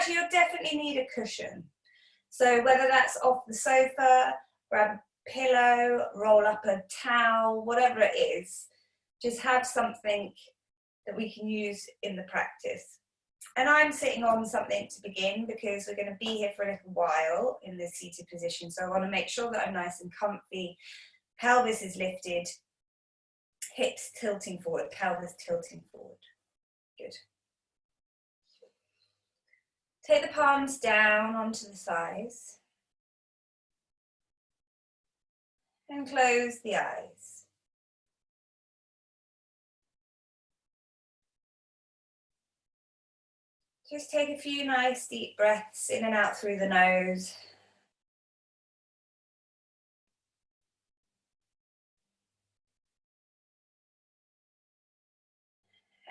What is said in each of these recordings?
actually you'll definitely need a cushion. So whether that's off the sofa, grab a pillow, roll up a towel, whatever it is, just have something that we can use in the practice. And I'm sitting on something to begin because we're going to be here for a little while in this seated position. So I want to make sure that I'm nice and comfy. Pelvis is lifted, hips tilting forward, pelvis tilting forward. Good. Take the palms down onto the thighs and close the eyes. Just take a few nice deep breaths in and out through the nose.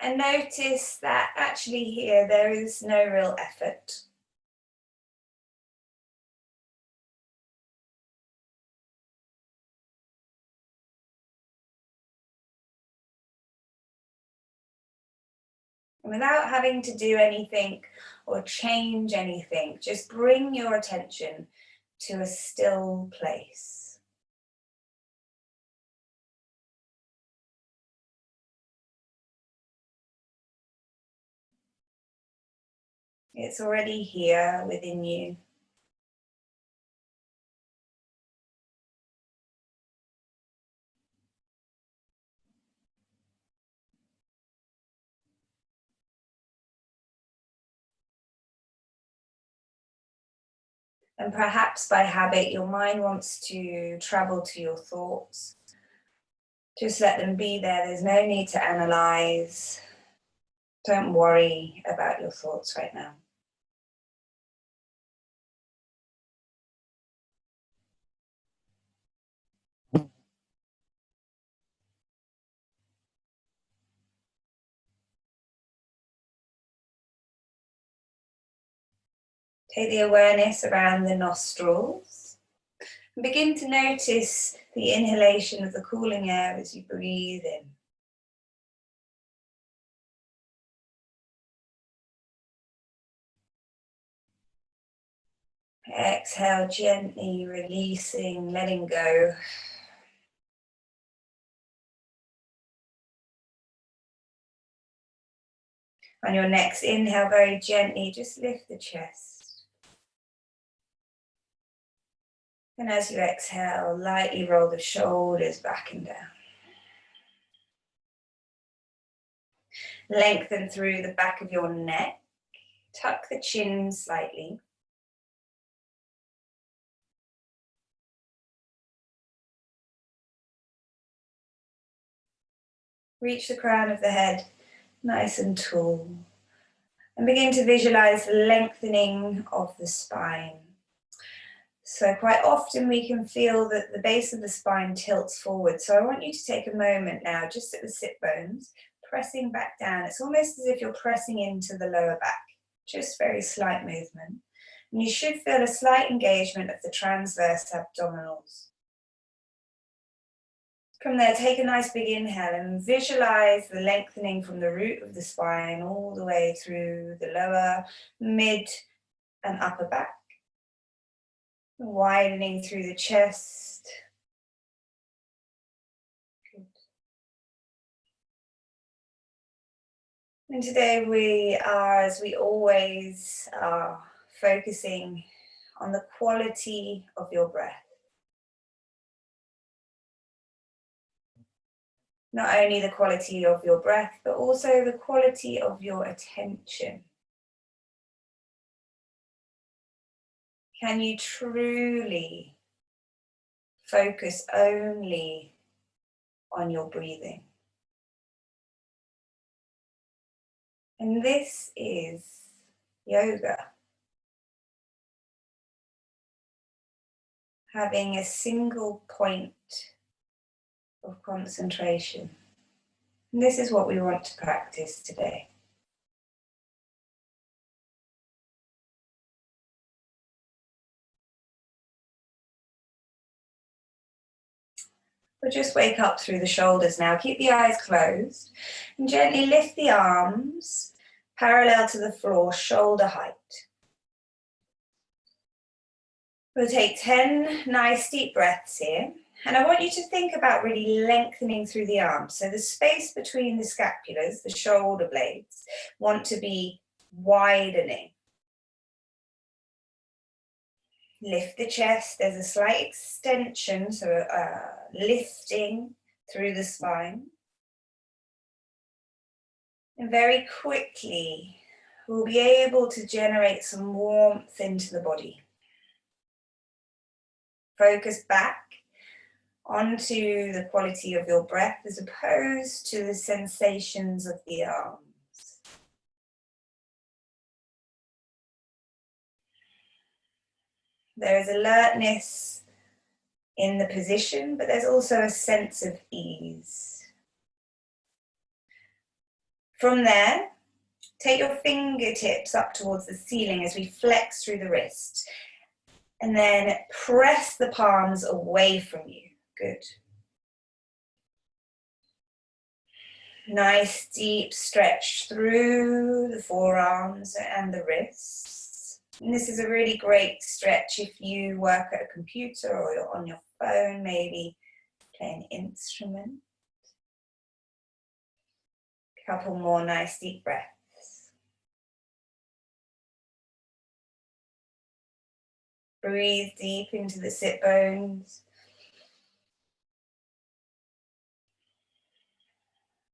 And notice that actually here there is no real effort. And without having to do anything or change anything, just bring your attention to a still place. It's already here within you. And perhaps by habit, your mind wants to travel to your thoughts. Just let them be there. There's no need to analyze. Don't worry about your thoughts right now. Take the awareness around the nostrils and begin to notice the inhalation of the cooling air as you breathe in. Exhale, gently releasing, letting go. On your next inhale, very gently, just lift the chest. And as you exhale, lightly roll the shoulders back and down. Lengthen through the back of your neck. Tuck the chin slightly. Reach the crown of the head nice and tall. And begin to visualize the lengthening of the spine. So quite often we can feel that the base of the spine tilts forward. So I want you to take a moment now, just at the sit bones, pressing back down. It's almost as if you're pressing into the lower back. Just very slight movement. And you should feel a slight engagement of the transverse abdominals. From there, take a nice big inhale and visualize the lengthening from the root of the spine all the way through the lower, mid, and upper back. Widening through the chest. Good. And today we are, as we always are, focusing on the quality of your breath. Not only the quality of your breath, but also the quality of your attention. Can you truly focus only on your breathing? And this is yoga. Having a single point of concentration. And this is what we want to practice today. We'll just wake up through the shoulders now. Keep the eyes closed and gently lift the arms parallel to the floor, shoulder height. We'll take 10 nice deep breaths here. And I want you to think about really lengthening through the arms. So the space between the scapulas, the shoulder blades, want to be widening. Lift the chest, there's a slight extension, so lifting through the spine. And very quickly, we'll be able to generate some warmth into the body. Focus back onto the quality of your breath as opposed to the sensations of the arms. There is alertness in the position, but there's also a sense of ease. From there, take your fingertips up towards the ceiling as we flex through the wrist. And then press the palms away from you. Good. Nice deep stretch through the forearms and the wrists. And this is a really great stretch if you work at a computer or you're on your phone, maybe play an instrument. A couple more nice deep breaths. Breathe deep into the sit bones.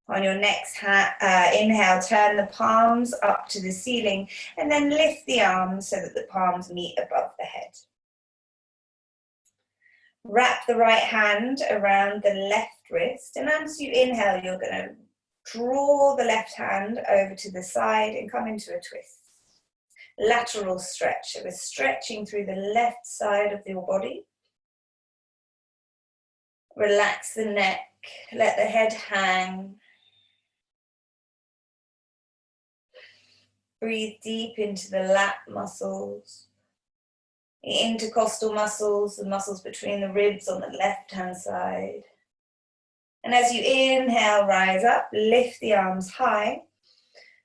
On your next inhale, turn the palms up to the ceiling and then lift the arms so that the palms meet above the head. Wrap the right hand around the left wrist, and as you inhale, you're going to draw the left hand over to the side and come into a twist. Lateral stretch, so we're stretching through the left side of your body. Relax the neck, let the head hang. Breathe deep into the lat muscles, the intercostal muscles, the muscles between the ribs on the left-hand side. And as you inhale, rise up, lift the arms high.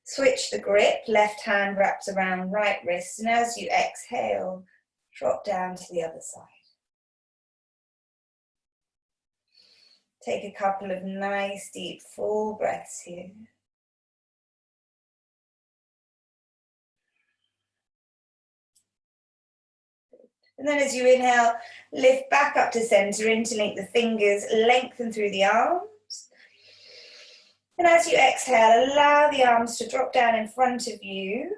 Switch the grip, left hand wraps around right wrist, and as you exhale, drop down to the other side. Take a couple of nice, deep, full breaths here. And then as you inhale, lift back up to center, interlink the fingers, lengthen through the arms. And as you exhale, allow the arms to drop down in front of you,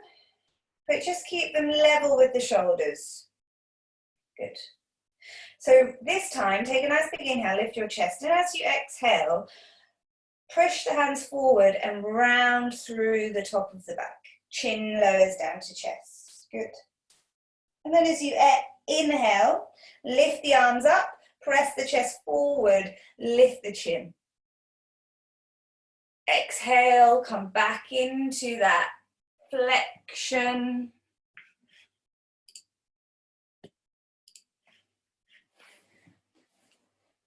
but just keep them level with the shoulders. Good. So this time, take a nice big inhale, lift your chest, and as you exhale, push the hands forward and round through the top of the back. Chin lowers down to chest. Good. And then as you inhale, lift the arms up, press the chest forward, lift the chin. Exhale, come back into that flexion.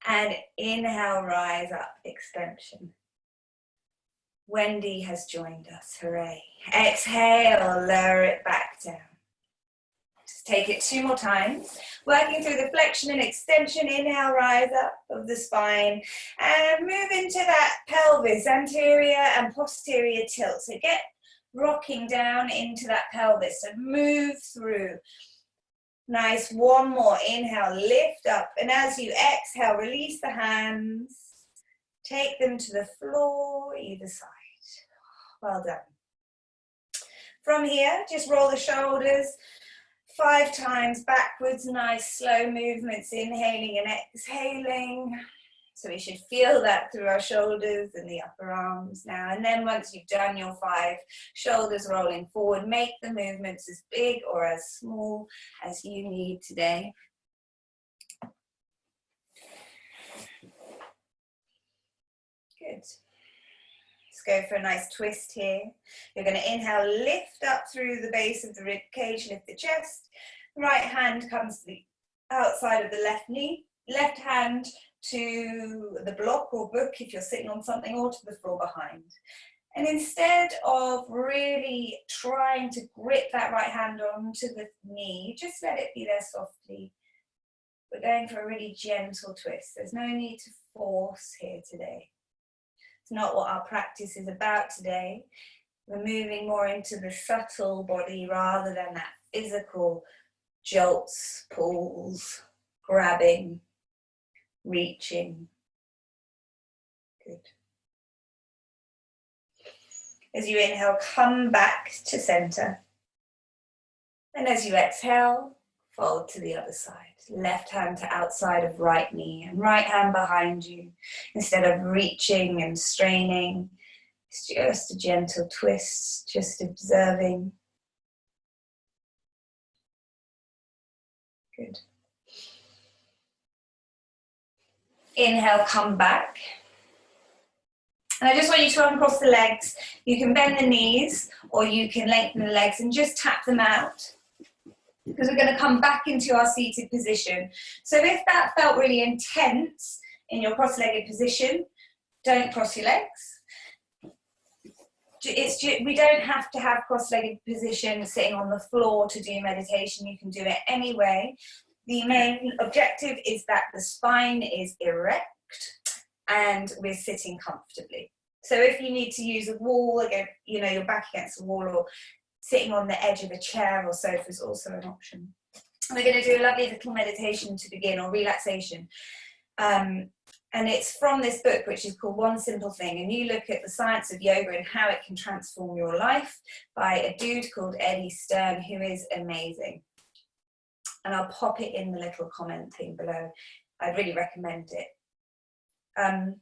And inhale, rise up, extension. Wendy has joined us, hooray. Exhale, lower it back down. Just take it 2 more times. Working through the flexion and extension, inhale, rise up of the spine. And move into that pelvis, anterior and posterior tilt. So get rocking down into that pelvis. So move through. Nice, 1 more. Inhale, lift up. And as you exhale, release the hands. Take them to the floor, either side. Well done. From here, just roll the shoulders 5 times backwards. Nice, slow movements, inhaling and exhaling. So we should feel that through our shoulders and the upper arms now. And then once you've done your 5 shoulders rolling forward, make the movements as big or as small as you need today. Good. Let's go for a nice twist here. You're going to inhale, lift up through the base of the rib cage, lift the chest. Right hand comes to the outside of the left knee. Left hand to the block or book if you're sitting on something, or to the floor behind. And instead of really trying to grip that right hand onto the knee, just let it be there softly. We're going for a really gentle twist. There's no need to force here today. It's not what our practice is about today. We're moving more into the subtle body rather than that physical jolts, pulls, grabbing, reaching. Good. As you inhale, come back to center. And as you exhale, fold to the other side. Left hand to outside of right knee and right hand behind you. Instead of reaching and straining, it's just a gentle twist, just observing. Good. Inhale, come back. And I just want you to uncross the legs. You can bend the knees or you can lengthen the legs and just tap them out, because we're going to come back into our seated position. So if that felt really intense in your cross-legged position, don't cross your legs. We don't have to have cross-legged position sitting on the floor to do meditation. You can do it anyway. The main objective is that the spine is erect and we're sitting comfortably. So if you need to use a wall, again, you know, you're back against a wall, or sitting on the edge of a chair or sofa is also an option. We're going to do a lovely little meditation to begin, or relaxation. And it's from this book, which is called One Simple Thing. And you look at the science of yoga and how it can transform your life by a dude called Eddie Stern, who is amazing. And I'll pop it in the little comment thing below. I'd really recommend it. And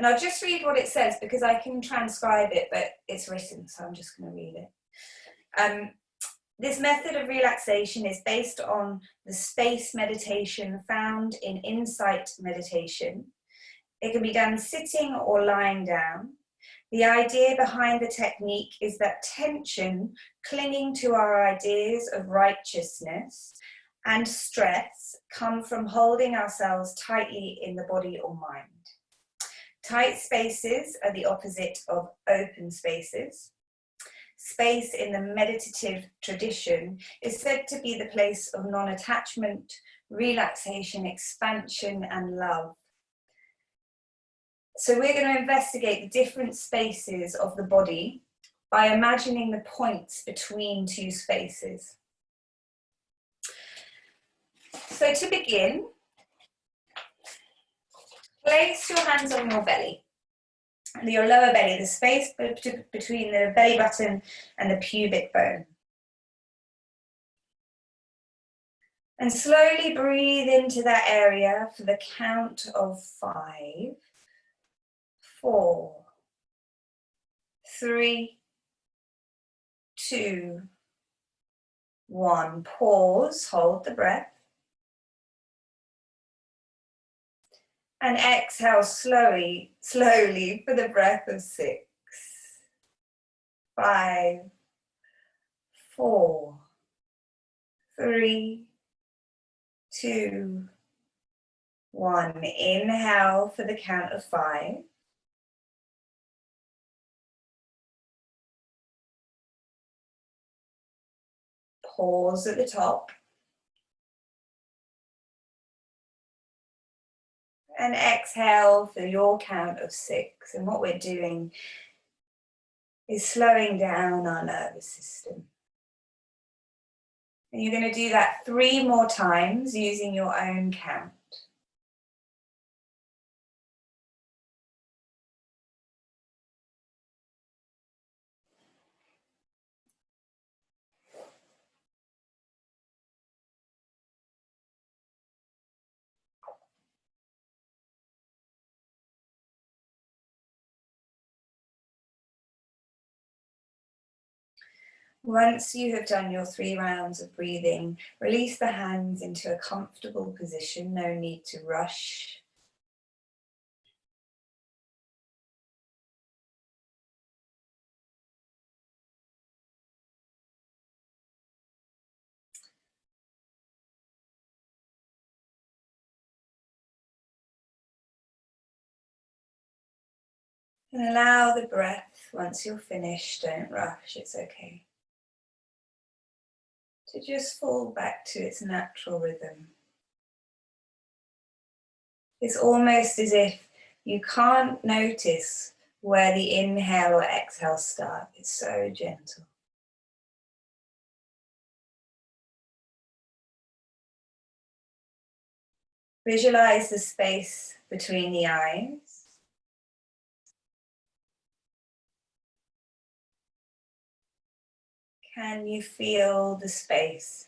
I'll just read what it says, because I can transcribe it, but it's written, so I'm just going to read it. This method of relaxation is based on the space meditation found in insight meditation. It can be done sitting or lying down. The idea behind the technique is that tension, clinging to our ideas of righteousness, and stress come from holding ourselves tightly in the body or mind. Tight spaces are the opposite of open spaces. Space in the meditative tradition is said to be the place of non-attachment, relaxation, expansion, and love. So we're going to investigate the different spaces of the body by imagining the points between two spaces. So to begin, place your hands on your belly, your lower belly, the space between the belly button and the pubic bone. And slowly breathe into that area for the count of 5, 4, 3, 2, 1. Pause, hold the breath. And exhale slowly for the breath of 6, 5, 4, 3, 2, 1. Inhale for the count of 5. Pause at the top. And exhale for your count of 6. And what we're doing is slowing down our nervous system. And you're going to do that 3 more times using your own count. Once you have done your 3 rounds of breathing, release the hands into a comfortable position. No need to rush. And allow the breath, once you're finished, don't rush, it's okay, to just fall back to its natural rhythm. It's almost as if you can't notice where the inhale or exhale start. It's so gentle. Visualize the space between the eyes. Can you feel the space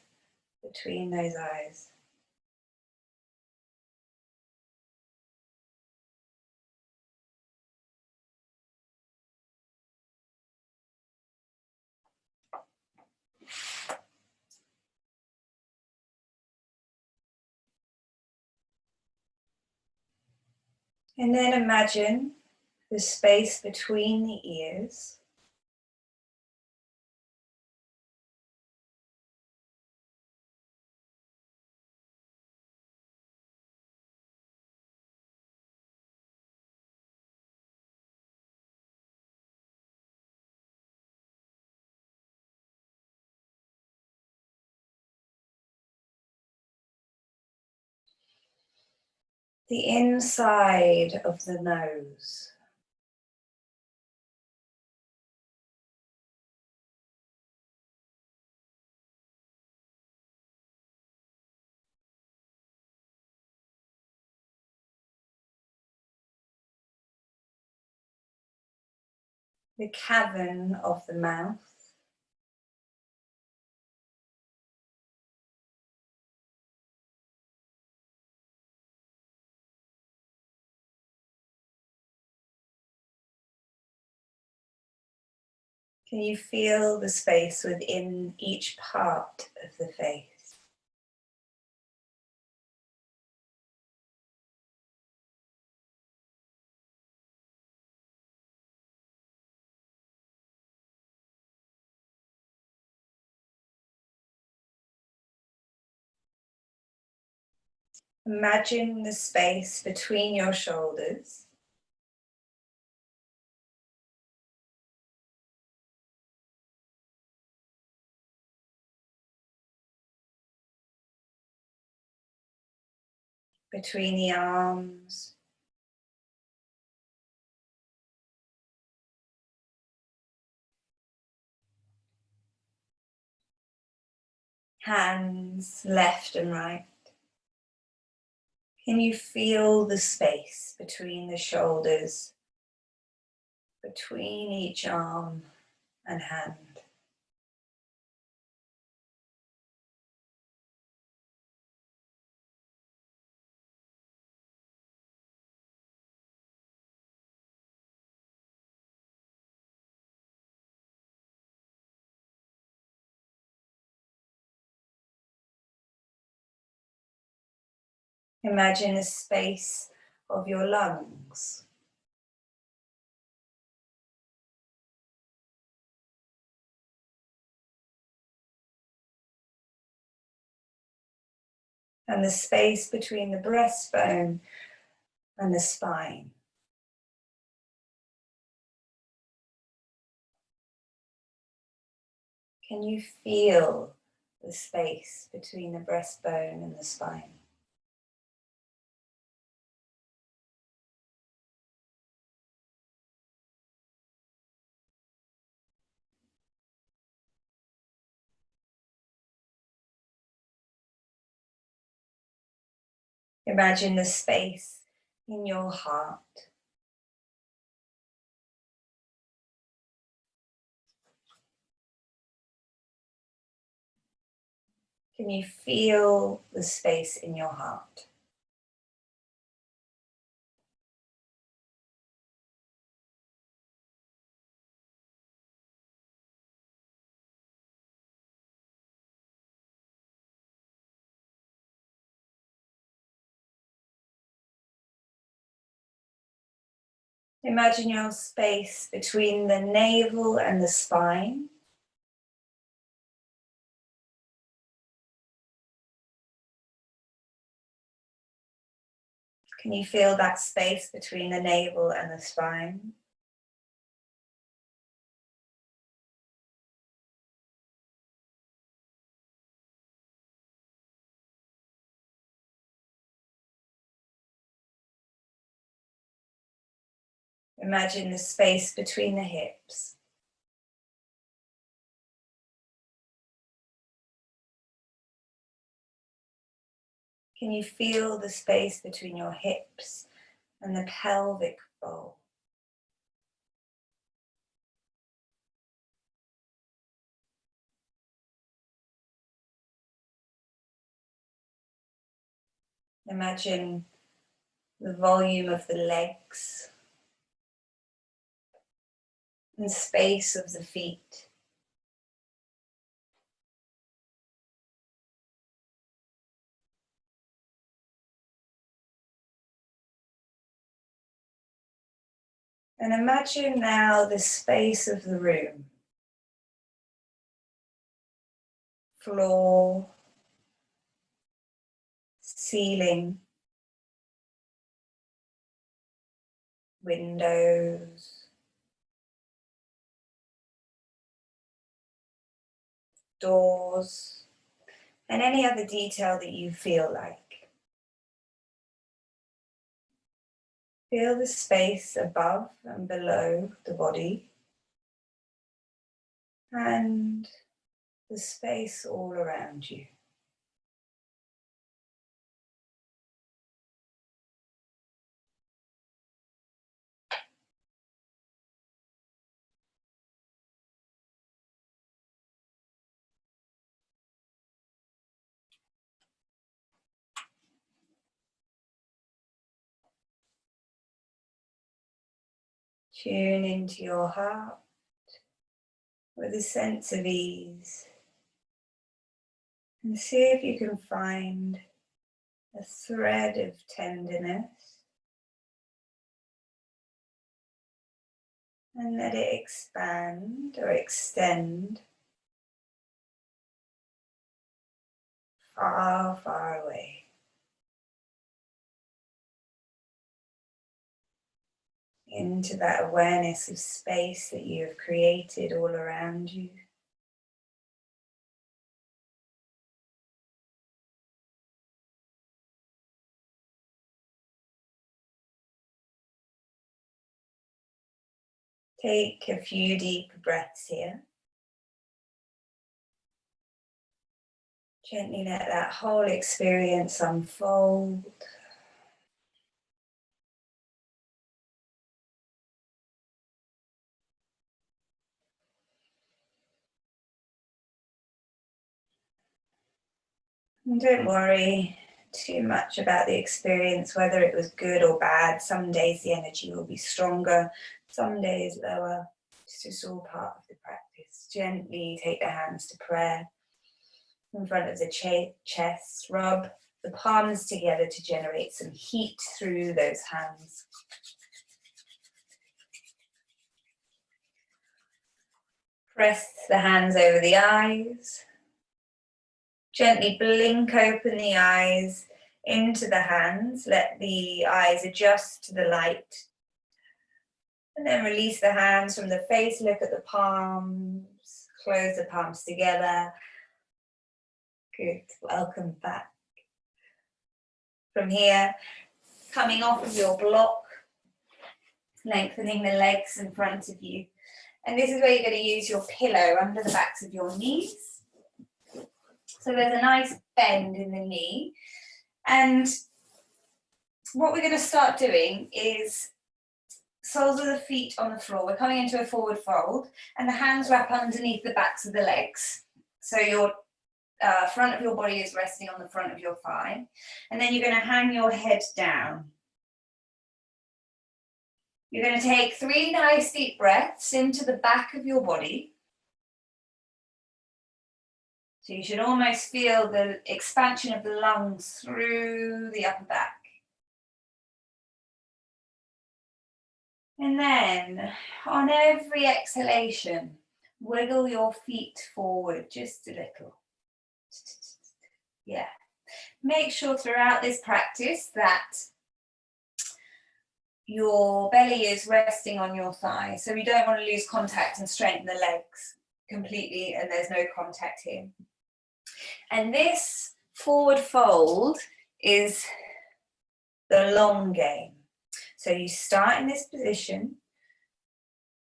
between those eyes? And then imagine the space between the ears. The inside of the nose. The cavern of the mouth. Can you feel the space within each part of the face? Imagine the space between your shoulders. Between the arms. Hands left and right. Can you feel the space between the shoulders, between each arm and hand? Imagine a space of your lungs. And the space between the breastbone and the spine. Can you feel the space between the breastbone and the spine? Imagine the space in your heart. Can you feel the space in your heart? Imagine your space between the navel and the spine. Can you feel that space between the navel and the spine? Imagine the space between the hips. Can you feel the space between your hips and the pelvic bowl? Imagine the volume of the legs and space of the feet. And imagine now the space of the room. Floor, ceiling, windows, doors, and any other detail that you feel like. Feel the space above and below the body and the space all around you. Tune into your heart with a sense of ease and see if you can find a thread of tenderness and let it expand or extend far, far away. Into that awareness of space that you have created all around you. Take a few deep breaths here. Gently let that whole experience unfold. And don't worry too much about the experience, whether it was good or bad. Some days the energy will be stronger, some days lower. It's just all part of the practice. Gently take the hands to prayer in front of the chest. Rub the palms together to generate some heat through those hands. Press the hands over the eyes. Gently blink open the eyes into the hands. Let the eyes adjust to the light. And then release the hands from the face. Look at the palms. Close the palms together. Good. Welcome back. From here, coming off of your block, lengthening the legs in front of you. And this is where you're going to use your pillow under the backs of your knees. So there's a nice bend in the knee. And what we're going to start doing is soles of the feet on the floor. We're coming into a forward fold and the hands wrap underneath the backs of the legs. So your front of your body is resting on the front of your thigh. And then you're going to hang your head down. You're going to take 3 nice deep breaths into the back of your body. So you should almost feel the expansion of the lungs through the upper back. And then on every exhalation, wiggle your feet forward just a little. Yeah. Make sure throughout this practice that your belly is resting on your thigh. So we don't want to lose contact and straighten the legs completely, and there's no contact here. And this forward fold is the long game. So you start in this position,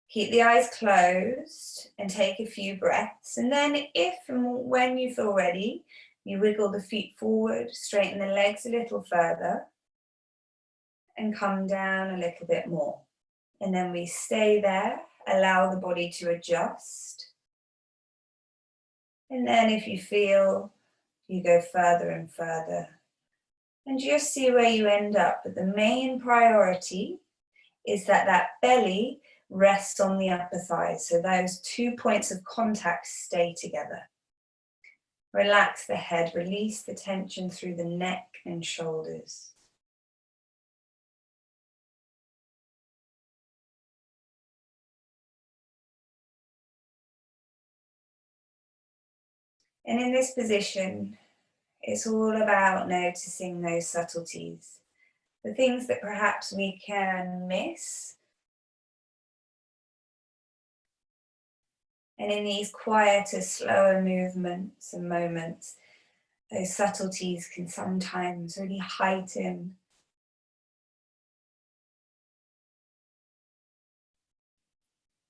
Keep the eyes closed and take a few breaths. And then if and when you feel ready, you wiggle the feet forward, straighten the legs a little further, and come down a little bit more. And then we stay there, allow the body to adjust. And then if you feel, you go further and further. And just see where you end up. But the main priority is that that belly rests on the upper thighs. So those 2 points of contact stay together. Relax the head, release the tension through the neck and shoulders. And in this position, it's all about noticing those subtleties, the things that perhaps we can miss. And in these quieter, slower movements and moments, those subtleties can sometimes really heighten.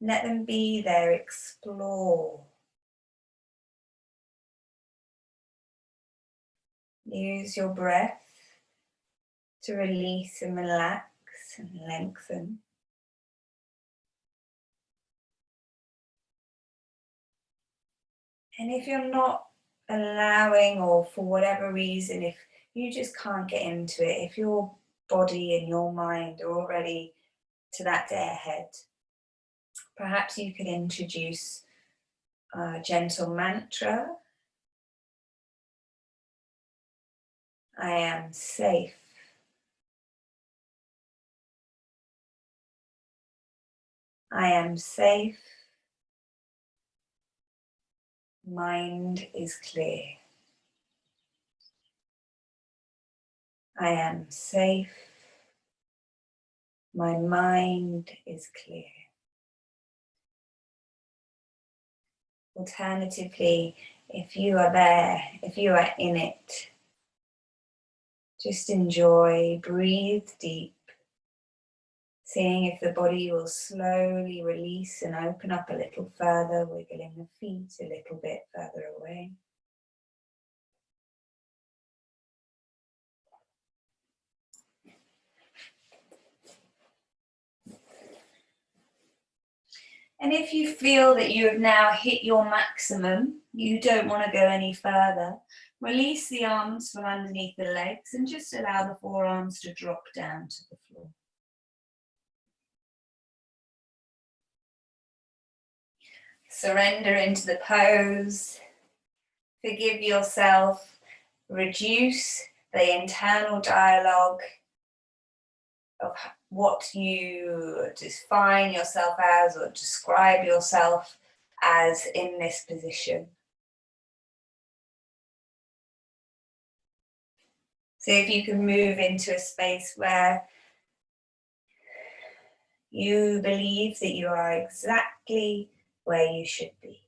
Let them be there, explore. Use your breath to release and relax and lengthen. And if you're not allowing, or for whatever reason, if you just can't get into it, if your body and your mind are already to that day ahead, perhaps you could introduce a gentle mantra. I am safe. I am safe. Mind is clear. I am safe. My mind is clear. Alternatively, if you are there, if you are in it, just enjoy, breathe deep, seeing if the body will slowly release and open up a little further, wiggling the feet a little bit further away. And if you feel that you have now hit your maximum, you don't want to go any further, release the arms from underneath the legs and just allow the forearms to drop down to the floor. Surrender into the pose. Forgive yourself. Reduce the internal dialogue of what you define yourself as or describe yourself as in this position. So if you can move into a space where you believe that you are exactly where you should be.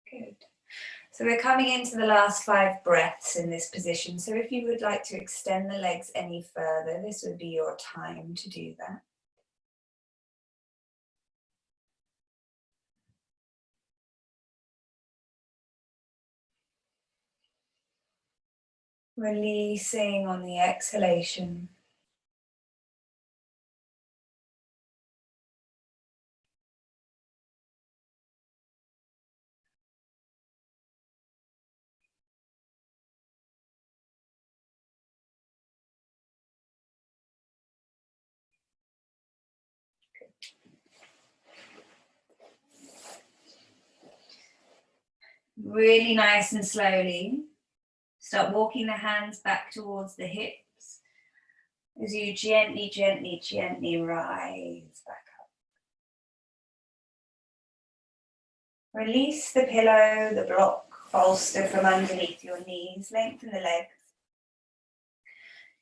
Good. So we're coming into the last 5 breaths in this position. So if you would like to extend the legs any further, this would be your time to do that. Releasing on the exhalation. Really nice and slowly, start walking the hands back towards the hips as you gently, gently, gently rise back up. Release the pillow, the block, bolster from underneath your knees, lengthen the legs.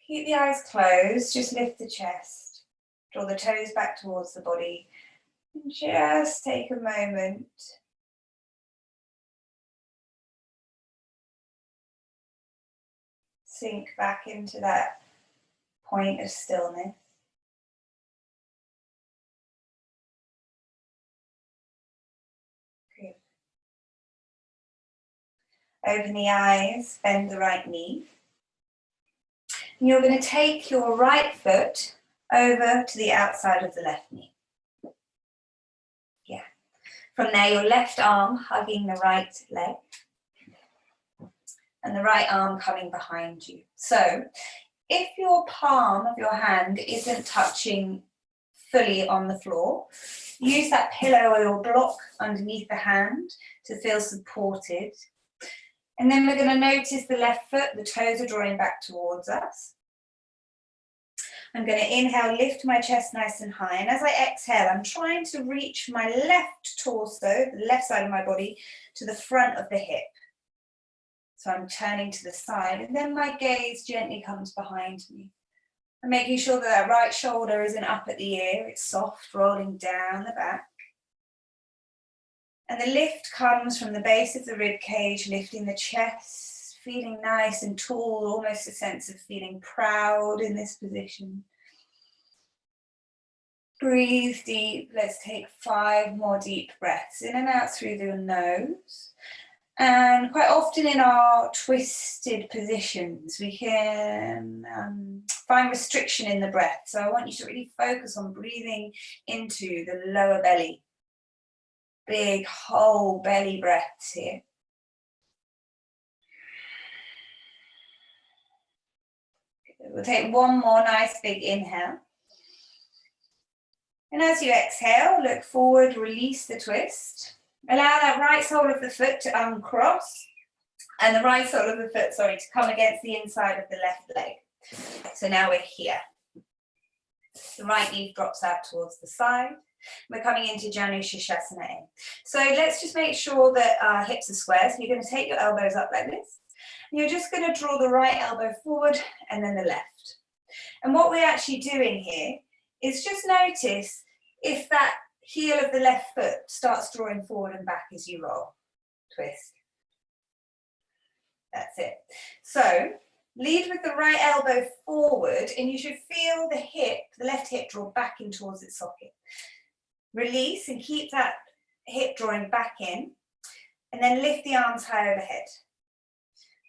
Keep the eyes closed, just lift the chest, draw the toes back towards the body, and just take a moment sink back into that point of stillness. Good. Open the eyes, bend the right knee. And you're going to take your right foot over to the outside of the left knee. Yeah. From there, your left arm hugging the right leg and the right arm coming behind you. So if your palm of your hand isn't touching fully on the floor, use that pillow or your block underneath the hand to feel supported. And then we're going to notice the left foot, the toes are drawing back towards us. I'm going to inhale, lift my chest nice and high. And as I exhale, I'm trying to reach my left torso, the left side of my body, to the front of the hip. So I'm turning to the side, and then my gaze gently comes behind me. I'm making sure that right shoulder isn't up at the ear, it's soft, rolling down the back. And the lift comes from the base of the rib cage, lifting the chest, feeling nice and tall, almost a sense of feeling proud in this position. Breathe deep. Let's take 5 more deep breaths in and out through the nose. And quite often in our twisted positions, we can find restriction in the breath. So I want you to really focus on breathing into the lower belly. Big whole belly breaths here. We'll take 1 more nice big inhale. And as you exhale, look forward, release the twist. Allow that right sole of the foot to uncross and the right sole of the foot, to come against the inside of the left leg. So now we're here. The right knee drops out towards the side. We're coming into Janu Shirshasana. So let's just make sure that our hips are square. So you're going to take your elbows up like this. And you're just going to draw the right elbow forward and then the left. And what we're actually doing here is just notice if that heel of the left foot starts drawing forward and back as you roll. Twist. That's it. So lead with the right elbow forward and you should feel the hip, the left hip, draw back in towards its socket. Release and keep that hip drawing back in and then lift the arms high overhead.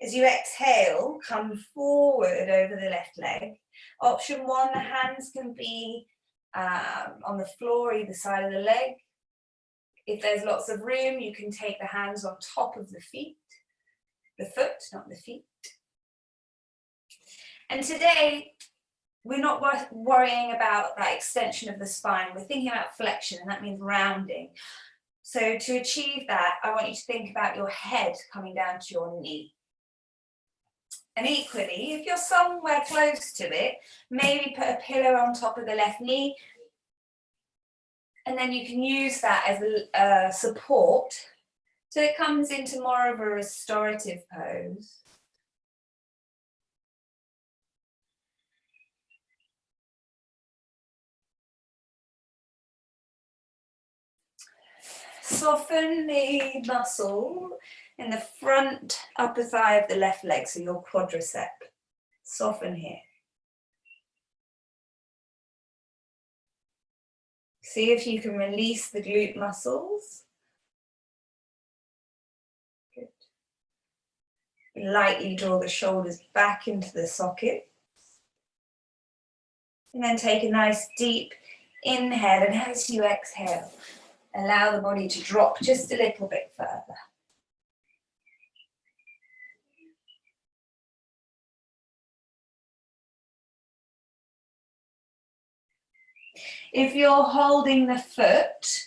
As you exhale, come forward over the left leg. Option 1, the hands can be on the floor either side of the leg. If there's lots of room, you can take the hands on top of the feet, the foot, not the feet. And today, we're not worrying about that extension of the spine. We're thinking about flexion, and that means rounding. So to achieve that, I want you to think about your head coming down to your knee. And equally, if you're somewhere close to it, maybe put a pillow on top of the left knee, and then you can use that as a support. So it comes into more of a restorative pose. Soften the muscle in the front upper thigh of the left leg, so your quadricep. Soften here. See if you can release the glute muscles. Good. Lightly draw the shoulders back into the socket. And then take a nice deep inhale, and as you exhale, allow the body to drop just a little bit further. If you're holding the foot,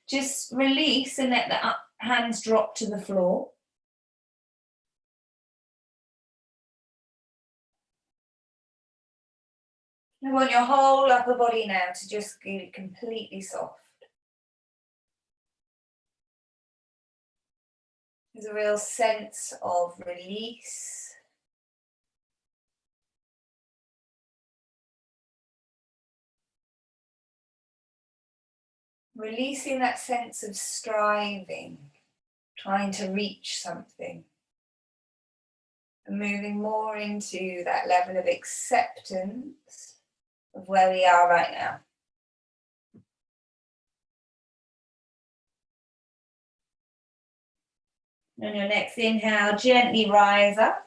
just release and let the hands drop to the floor. I want your whole upper body now to just be completely soft. There's a real sense of release. Releasing that sense of striving, trying to reach something. And moving more into that level of acceptance of where we are right now. On your next inhale, gently rise up.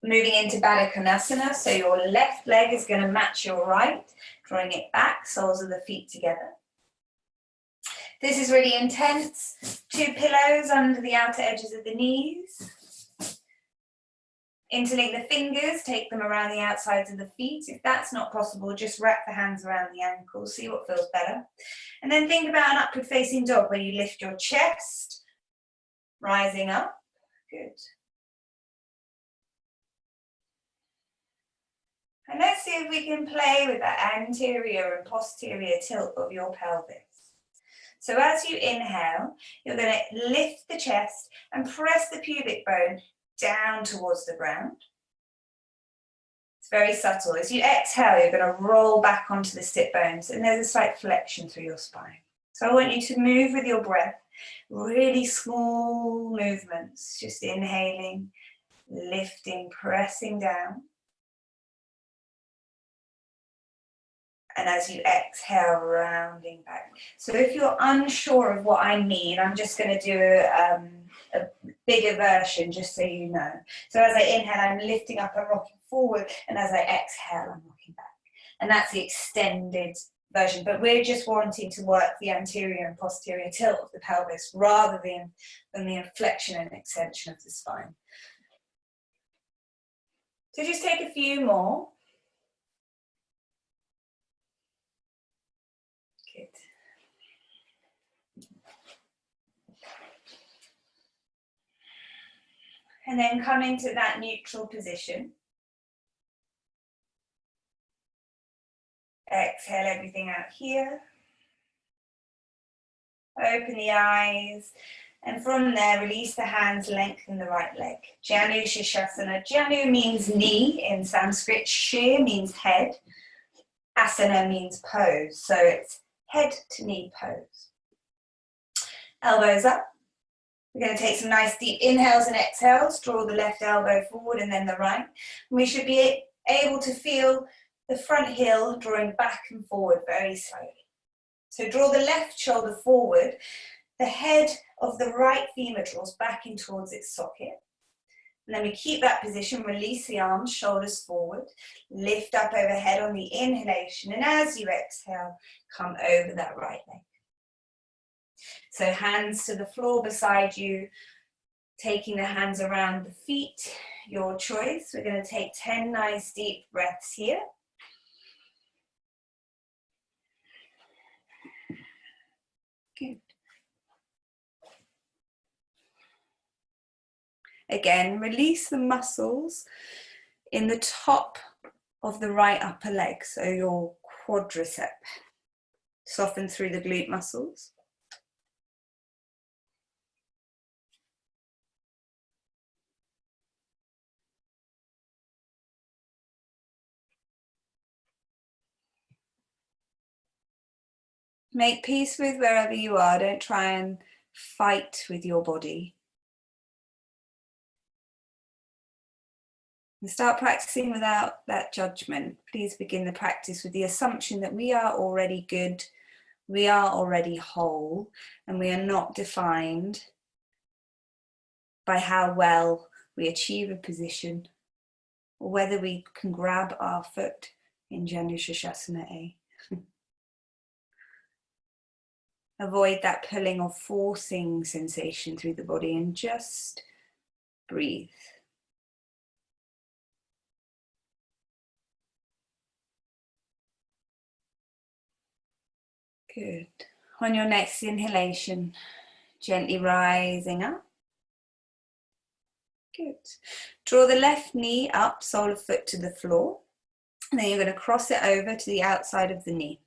Moving into Baddha Konasana, so your left leg is going to match your right, drawing it back, soles of the feet together. This is really intense. 2 pillows under the outer edges of the knees. Interlink the fingers, take them around the outsides of the feet. If that's not possible, just wrap the hands around the ankles, see what feels better. And then think about an upward facing dog where you lift your chest, rising up. Good. And let's see if we can play with that anterior and posterior tilt of your pelvis. So as you inhale, you're going to lift the chest and press the pubic bone down towards the ground. It's very subtle. As you exhale, you're going to roll back onto the sit bones and there's a slight flexion through your spine. So I want you to move with your breath, really small movements, just inhaling, lifting, pressing down. And as you exhale, rounding back. So if you're unsure of what I mean, I'm just going to do a bigger version, just so you know. So as I inhale, I'm lifting up and rocking forward, and as I exhale, I'm rocking back. And that's the extended version, but we're just wanting to work the anterior and posterior tilt of the pelvis rather than the inflection and extension of the spine. So just take a few more. Good. And then come into that neutral position. Exhale everything out here. Open the eyes. And from there, release the hands, lengthen the right leg. Janu Shirshasana. Janu means knee in Sanskrit. Shir means head. Asana means pose. So it's head to knee pose. Elbows up. We're going to take some nice deep inhales and exhales. Draw the left elbow forward and then the right. And we should be able to feel the front heel drawing back and forward very slowly. So draw the left shoulder forward. The head of the right femur draws back in towards its socket. And then we keep that position, release the arms, shoulders forward, lift up overhead on the inhalation, and as you exhale, come over that right leg. So hands to the floor beside you, taking the hands around the feet, your choice. We're going to take 10 nice deep breaths here. Good. Again, release the muscles in the top of the right upper leg, so your quadricep. Soften through the glute muscles. Make peace with wherever you are. Don't try and fight with your body. And start practicing without that judgment. Please begin the practice with the assumption that we are already good, we are already whole, and we are not defined by how well we achieve a position or whether we can grab our foot in Janu Shirshasana A. Avoid that pulling or forcing sensation through the body and just breathe. Good. On your next inhalation, gently rising up. Good. Draw the left knee up, sole of foot to the floor. And then you're going to cross it over to the outside of the knee.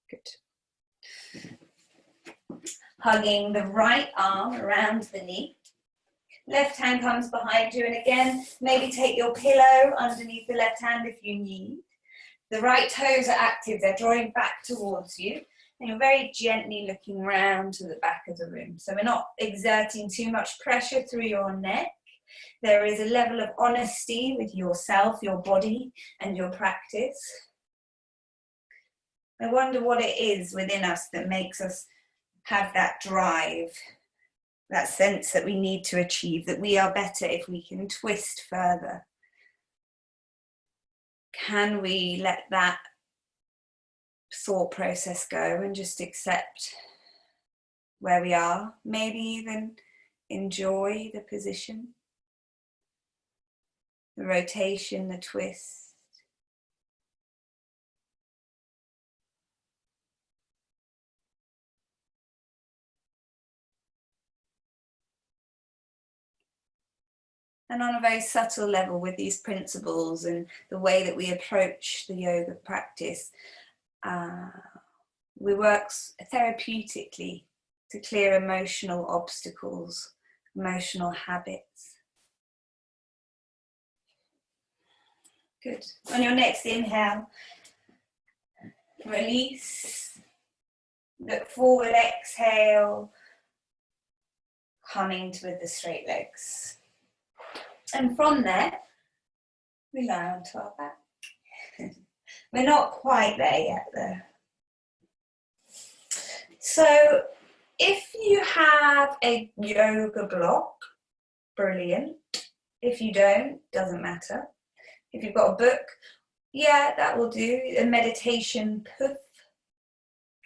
Good. Hugging the right arm around the knee. Left hand comes behind you, and again, maybe take your pillow underneath the left hand if you need. The right toes are active, they're drawing back towards you. And you're very gently looking round to the back of the room. So we're not exerting too much pressure through your neck. There is a level of honesty with yourself, your body, and your practice. I wonder what it is within us that makes us have that drive, that sense that we need to achieve, that we are better if we can twist further. Can we let that thought process go and just accept where we are? Maybe even enjoy the position, the rotation, the twist. And on a very subtle level, with these principles and the way that we approach the yoga practice, we work therapeutically to clear emotional obstacles, emotional habits. Good. On your next inhale, release. Look forward, exhale, coming with the straight legs. And from there, we lie onto our back. We're not quite there yet though. So if you have a yoga block, brilliant. If you don't, doesn't matter. If you've got a book, yeah, that will do. A meditation puff,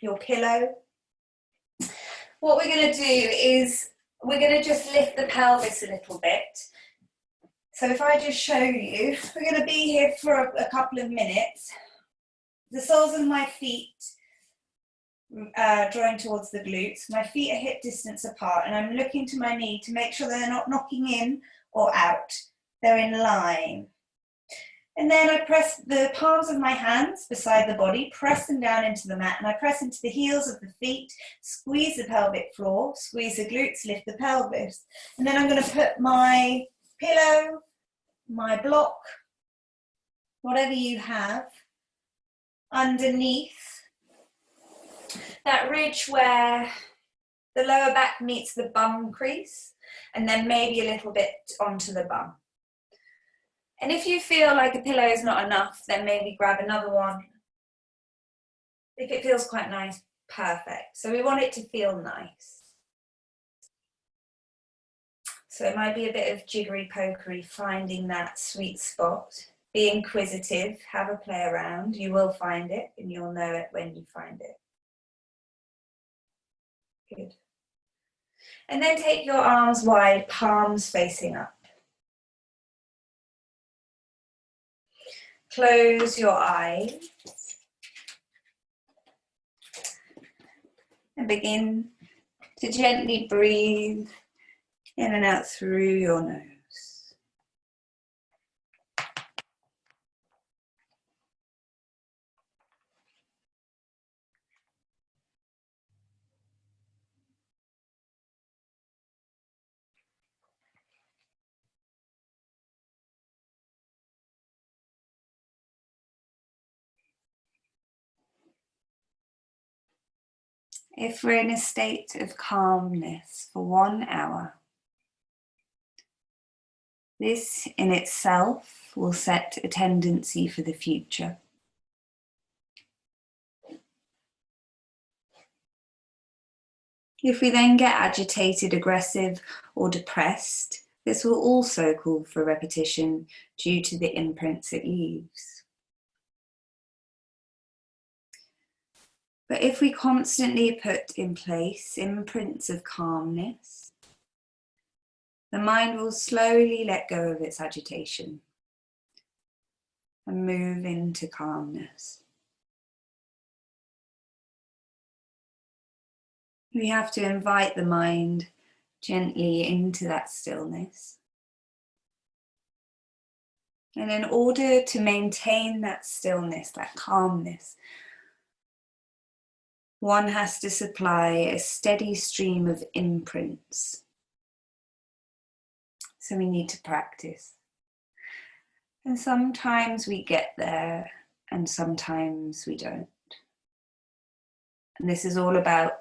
your pillow. What we're going to do is we're going to just lift the pelvis a little bit. So if I just show you, we're going to be here for a couple of minutes. The soles of my feet drawing towards the glutes. My feet are hip distance apart and I'm looking to my knee to make sure they're not knocking in or out. They're in line. And then I press the palms of my hands beside the body, press them down into the mat, and I press into the heels of the feet, squeeze the pelvic floor, squeeze the glutes, lift the pelvis. And then I'm going to put my pillow, my block, whatever you have, underneath that ridge where the lower back meets the bum crease, and then maybe a little bit onto the bum. And if you feel like a pillow is not enough, then maybe grab another one. If it feels quite nice, perfect. So we want it to feel nice. So it might be a bit of jiggery pokery, finding that sweet spot. Be inquisitive, have a play around. You will find it and you'll know it when you find it. Good. And then take your arms wide, palms facing up. Close your eyes and begin to gently breathe in and out through your nose. If we're in a state of calmness for 1 hour, this in itself will set a tendency for the future. If we then get agitated, aggressive, or depressed, this will also call for repetition due to the imprints it leaves. But if we constantly put in place imprints of calmness, the mind will slowly let go of its agitation and move into calmness. We have to invite the mind gently into that stillness. And in order to maintain that stillness, that calmness, one has to supply a steady stream of imprints. So we need to practice. And sometimes we get there and sometimes we don't. And this is all about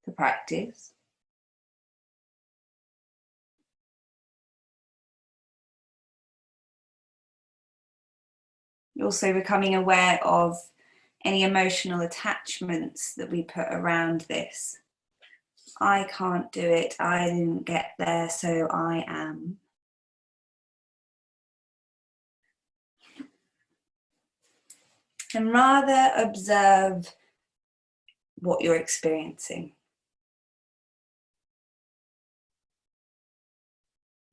the practice. Also becoming aware of any emotional attachments that we put around this. I can't do it, I didn't get there, so I am. And rather observe what you're experiencing.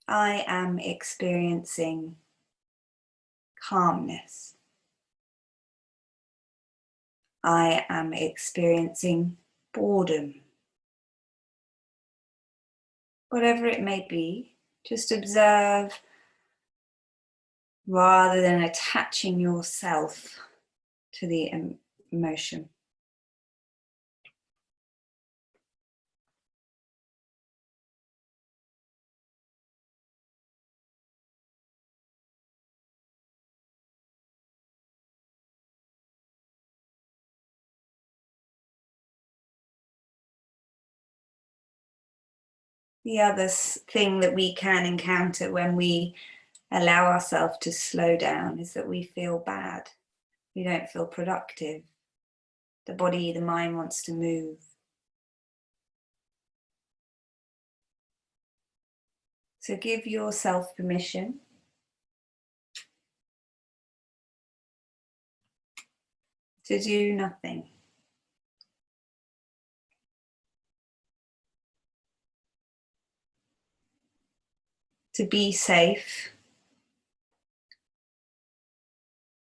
I am experiencing calmness. I am experiencing boredom. Whatever it may be, just observe rather than attaching yourself to the emotion. The other thing that we can encounter when we allow ourselves to slow down is that we feel bad. We don't feel productive. The body, the mind wants to move. So give yourself permission to do nothing. To be safe.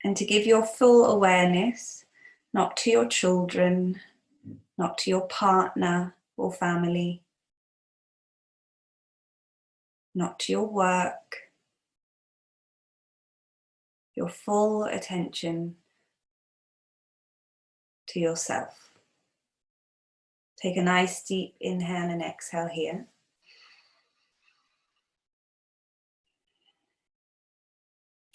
And to give your full awareness, not to your children, not to your partner or family, not to your work, your full attention to yourself. Take a nice deep inhale and exhale here.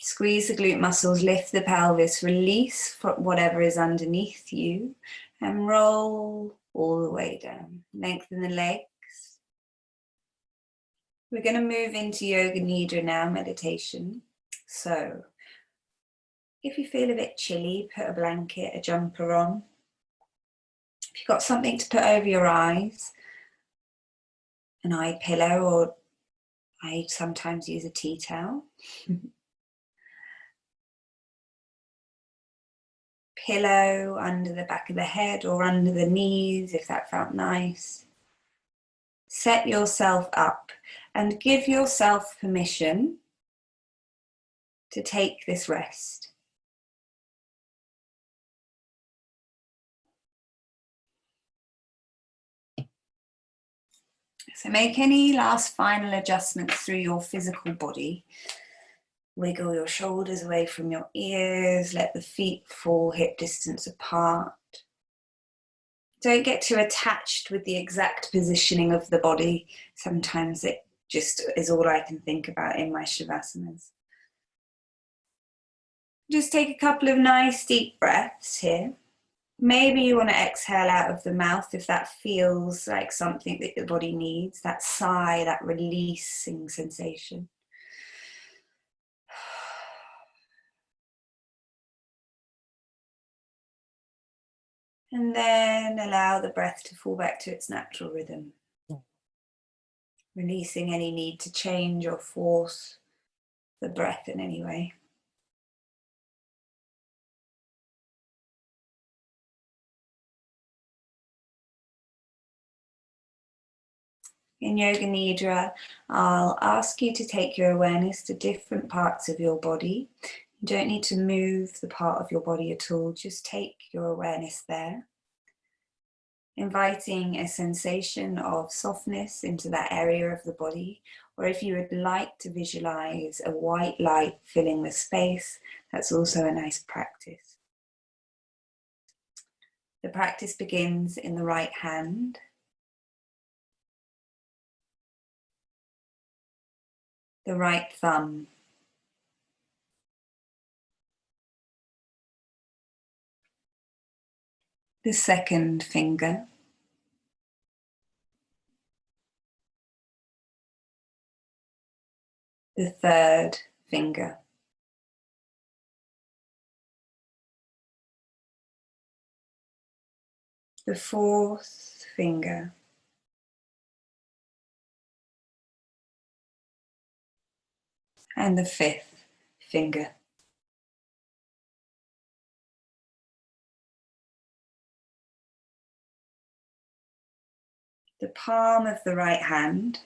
Squeeze the glute muscles, lift the pelvis, release whatever is underneath you and roll all the way down. Lengthen the legs. We're going to move into Yoga Nidra now, meditation. So if you feel a bit chilly, put a blanket, a jumper on. If you've got something to put over your eyes, an eye pillow, or I sometimes use a tea towel. Pillow under the back of the head or under the knees if that felt nice. Set yourself up and give yourself permission to take this rest. So make any last final adjustments through your physical body. Wiggle your shoulders away from your ears, let the feet fall hip distance apart. Don't get too attached with the exact positioning of the body. Sometimes it just is all I can think about in my Shavasana. Just take a couple of nice deep breaths here. Maybe you want to exhale out of the mouth if that feels like something that your body needs, that sigh, that releasing sensation. And then allow the breath to fall back to its natural rhythm. Releasing any need to change or force the breath in any way. In Yoga Nidra, I'll ask you to take your awareness to different parts of your body. You don't need to move the part of your body at all, just take your awareness there. Inviting a sensation of softness into that area of the body, or if you would like to visualize a white light filling the space, that's also a nice practice. The practice begins in the right hand. The right thumb. The second finger. The third finger. the fourth finger, and the fifth finger. The palm of the right hand,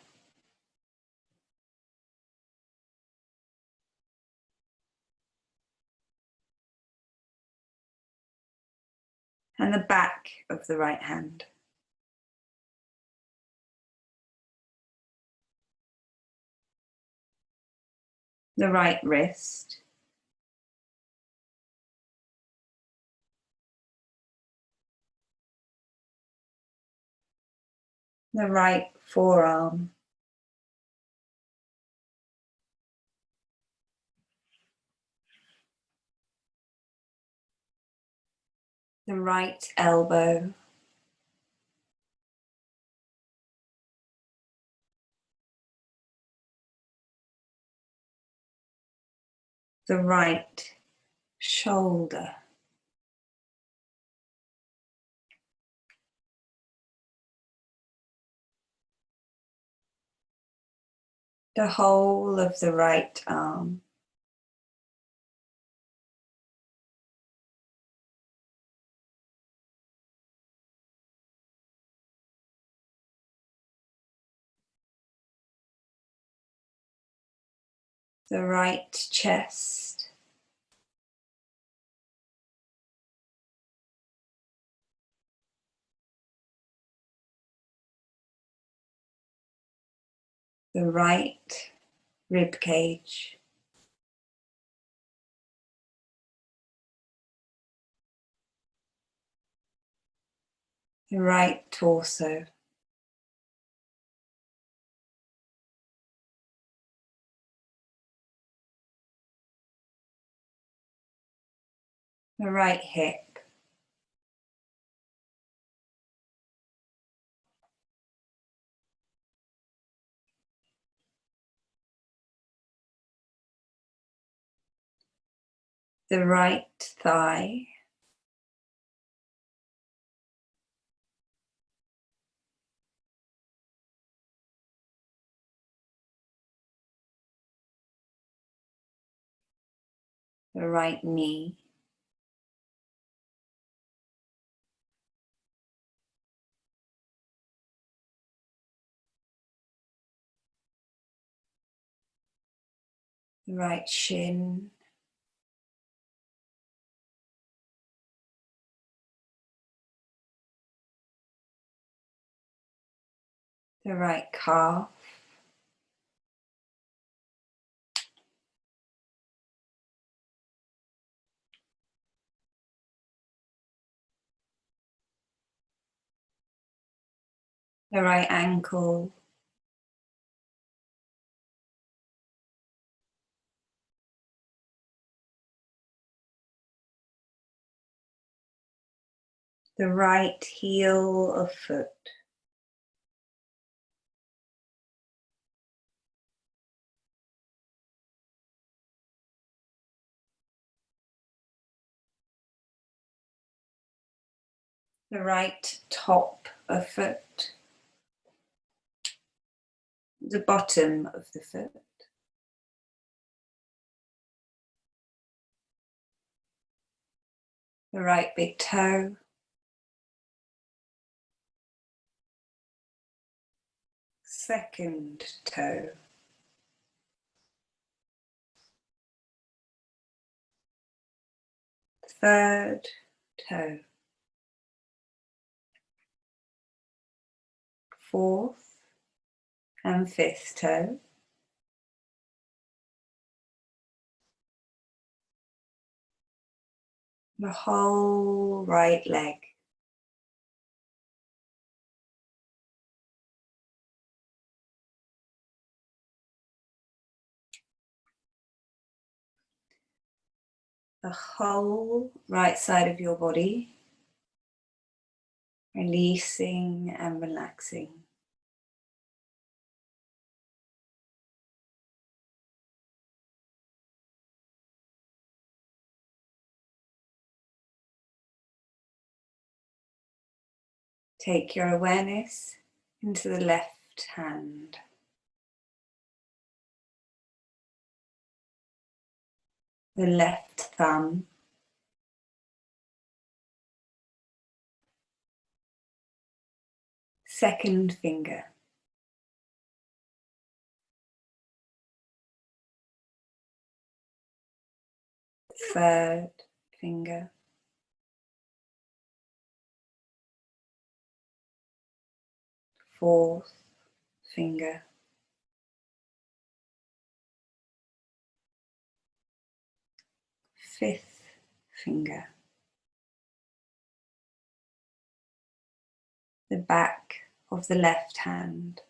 and the back of the right hand. The right wrist, the right forearm, the right elbow, the right shoulder, the whole of the right arm, the right chest, the right rib cage, the right torso, the right hip, the right thigh, the right knee, the right shin, the right calf, the right ankle, the right heel of foot, the right top of foot, the bottom of the foot, the right big toe, second toe, third toe, fourth and fifth toe, the whole right leg, the whole right side of your body, releasing and relaxing. Take your awareness into the left hand. The left thumb. Second finger. Third finger. Fourth finger. Fifth finger. The back of the left hand.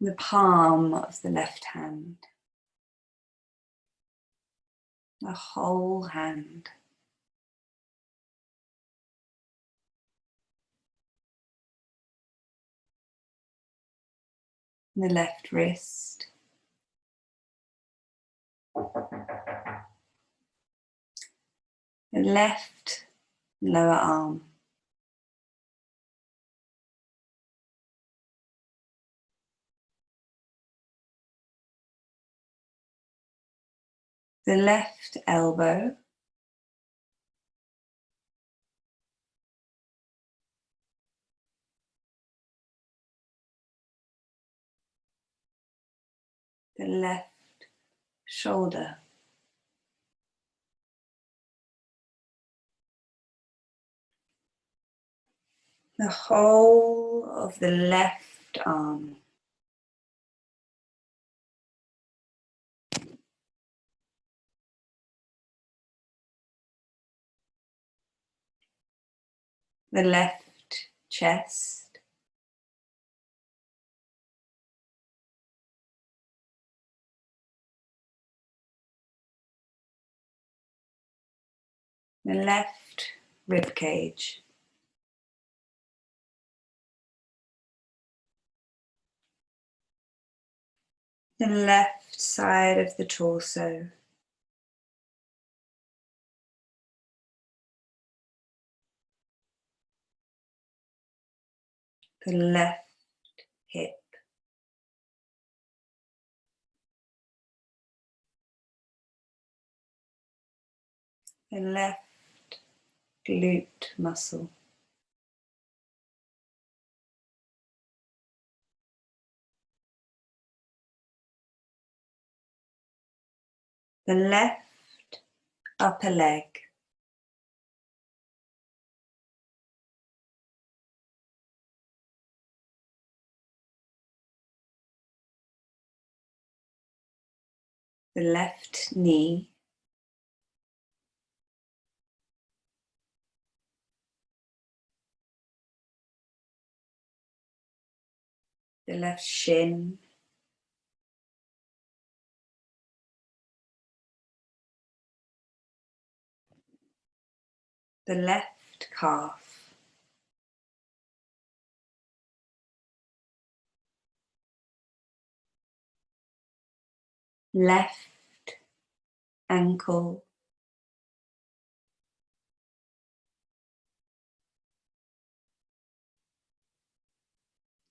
The palm of the left hand. The whole hand. The left wrist. The left lower arm. The left elbow. The left shoulder. The whole of the left arm. The left chest. The left rib cage. The left side of the torso. The left hip. The left glute muscle. The left upper leg. The left knee. The left shin. The left calf. Left ankle.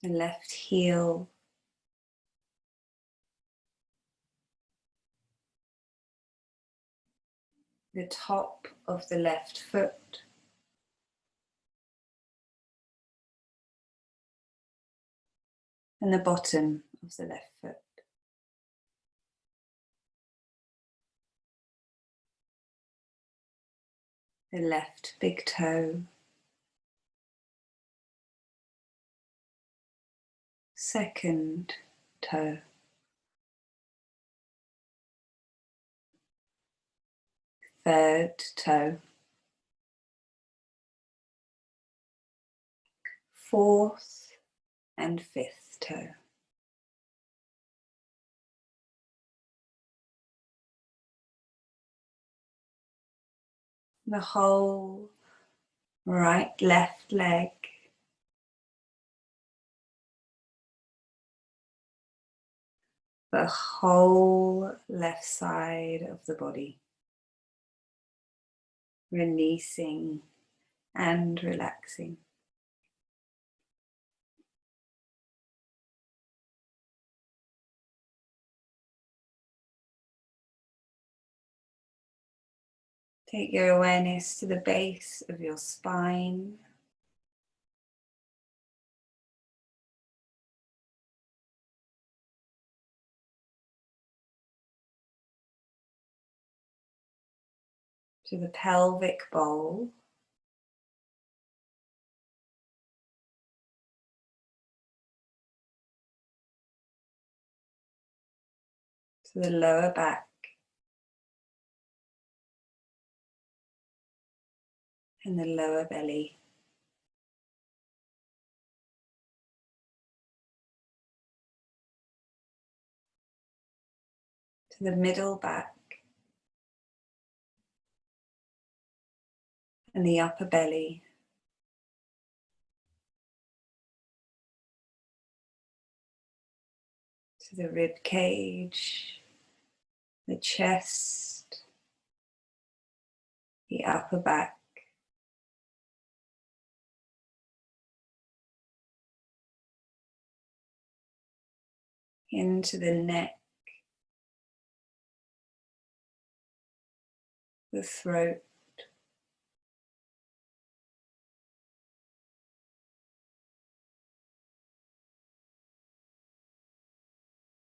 The left heel. The top of the left foot. And the bottom of the left foot. The left big toe. Second toe. Third toe. Fourth and fifth toe. The whole right left leg. The whole left side of the body. releasing and relaxing. Take your awareness to the base of your spine. To the pelvic bowl. To the lower back. And the lower belly. To the middle back. And the upper belly. To the rib cage, the chest, the upper back, into the neck, the throat,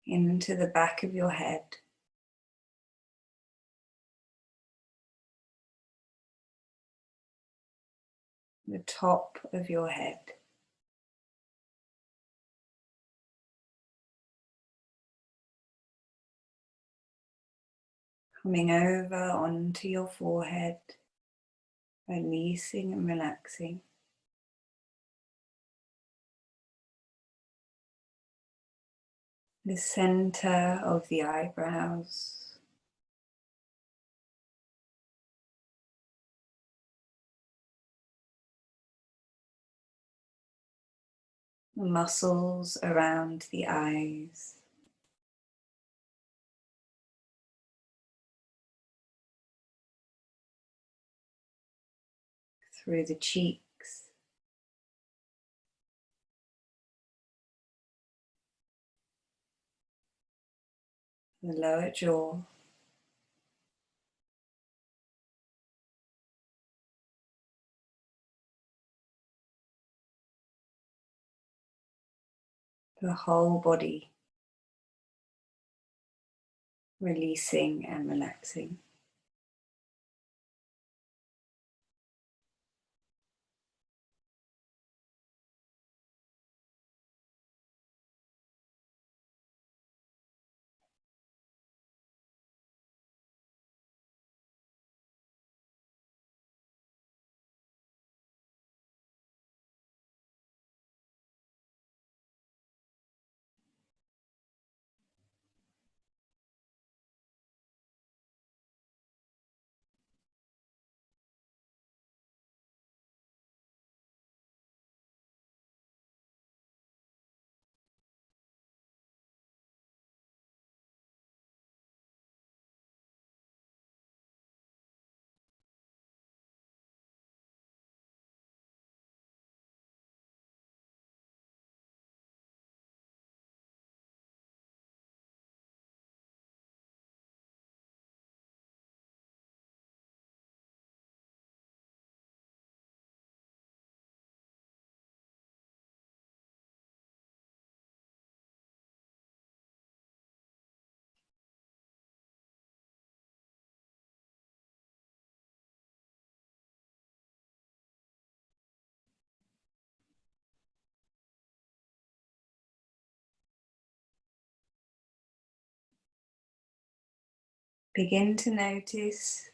into the back of your head, the top of your head. Coming over onto your forehead, releasing and relaxing. The center of the eyebrows. The muscles around the eyes. Through the cheeks. The lower jaw. The whole body, releasing and relaxing. Begin to notice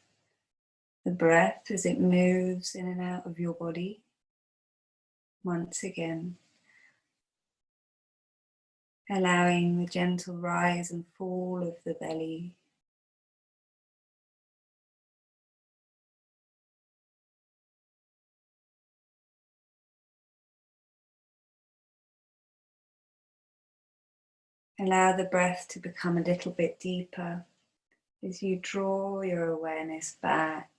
the breath as it moves in and out of your body. Once again, allowing the gentle rise and fall of the belly. Allow the breath to become a little bit deeper as you draw your awareness back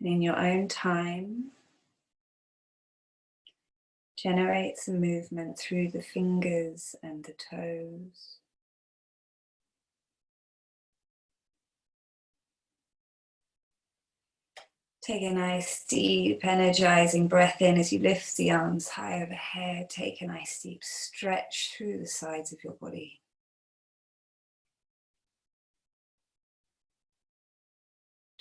In your own time, generate some movement through the fingers and the toes. Take a nice deep energizing breath in as you lift the arms high overhead. Take a nice deep stretch through the sides of your body.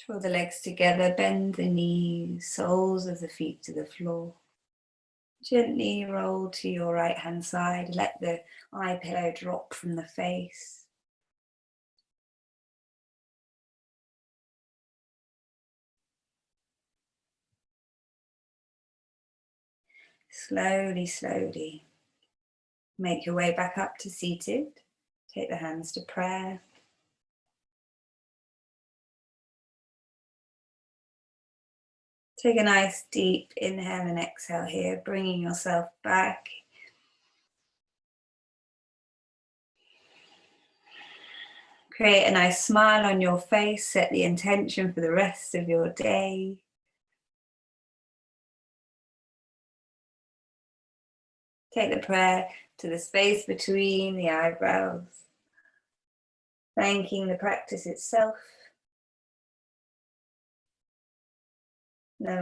Draw the legs together, bend the knees, soles of the feet to the floor. Gently roll to your right hand side, let the eye pillow drop from the face. Slowly, slowly, make your way back up to seated. Take the hands to prayer. Take a nice deep inhale and exhale here, bringing yourself back. Create a nice smile on your face, set the intention for the rest of your day. Take the prayer to the space between the eyebrows, thanking the practice itself